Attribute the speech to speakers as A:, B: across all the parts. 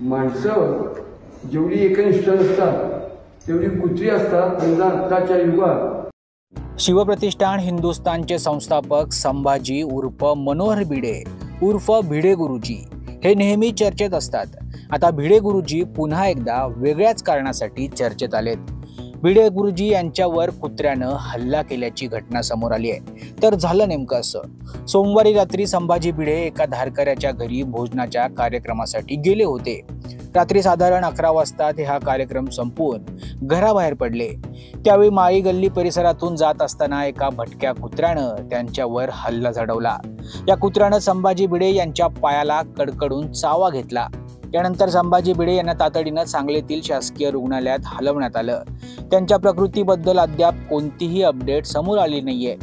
A: माणसं जेवढी एकनिष्ठ नसतात तेवढी कुत्री असतात. आणि आत्ताच्या युगात
B: शिवप्रतिष्ठान हिंदुस्थानचे संस्थापक संभाजी उर्फ मनोहर भिडे उर्फ भिडे गुरुजी हे नेहमी चर्चेत असतात. आता भिडे गुरुजी पुन्हा एकदा वेगळ्याच कारणासाठी चर्चेत आलेत. भिडे गुरुजी यांच्यावर कुत्र्यानं हल्ला केल्याची घटना समोर आली आहे. तर झालं नेमकं असं, सोमवारी रात्री संभाजी भिडे एका धारकऱ्याच्या घरी भोजनाच्या कार्यक्रमासाठी गेले होते. रात्री साधारण 11 वाजता ते हा कार्यक्रम संपवून घराबाहेर पडले. त्यावेळी माळी गल्ली परिसरातून जात असताना एका भटक्या कुत्र्यानं त्यांच्यावर हल्ला चढवला. या कुत्र्यानं संभाजी भिडे यांच्या पायाला कडकडून चावा घेतला. त्यानंतर संभाजी भिडे यांना तातडीनं सांगलीतील शासकीय रुग्णालयात हलवण्यात आलं. त्यांच्या प्रकृतीबद्दल अद्याप कोणतीही अपडेट समोर आली नाहीये.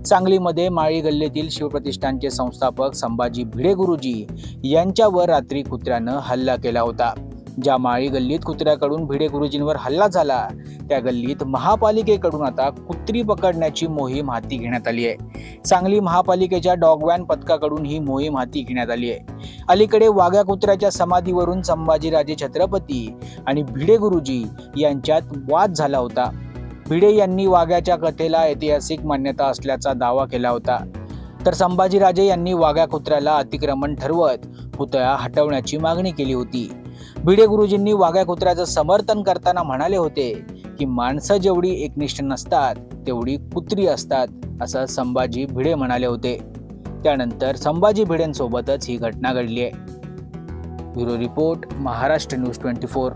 B: सांगलीमध्ये माळी गल्लीतील शिवप्रतिष्ठानचे संस्थापक संभाजी भिडे गुरुजी यांच्यावर रात्री कुत्र्यानं हल्ला केला होता. ज्या माळी गल्लीत कुत्र्याकडून भिडे गुरुजींवर हल्ला झाला त्या गल्लीत महापालिकेकडून आता कुत्री पकडण्याची मोहीम हाती घेण्यात आली आहे. सांगली महापालिकेच्या डॉग वॅन पथकाकडून ही मोहीम हाती घेण्यात आली आहे. अलीकडे वाघ्या कुत्र्याच्या समाधीवरून संभाजीराजे छत्रपती आणि भिडे गुरुजी यांच्यात वाद झाला होता. भिडे यांनी वाघ्याच्या कथेला ऐतिहासिक मान्यता असल्याचा दावा केला होता, तर संभाजीराजे यांनी वाघ्या कुत्र्याला अतिक्रमण ठरवत पुतळा हटवण्याची मागणी केली होती. भिडे गुरुजींनी वाघ्या कुत्र्याचं समर्थन करताना म्हणाले होते की माणसं जेवढी एकनिष्ठ नसतात तेवढी कुत्री असतात, असं संभाजी भिडे म्हणाले होते. त्यानंतर संभाजी भिडेंसोबतच ही घटना घडली आहे. Bureau report, Maharashtra news 24.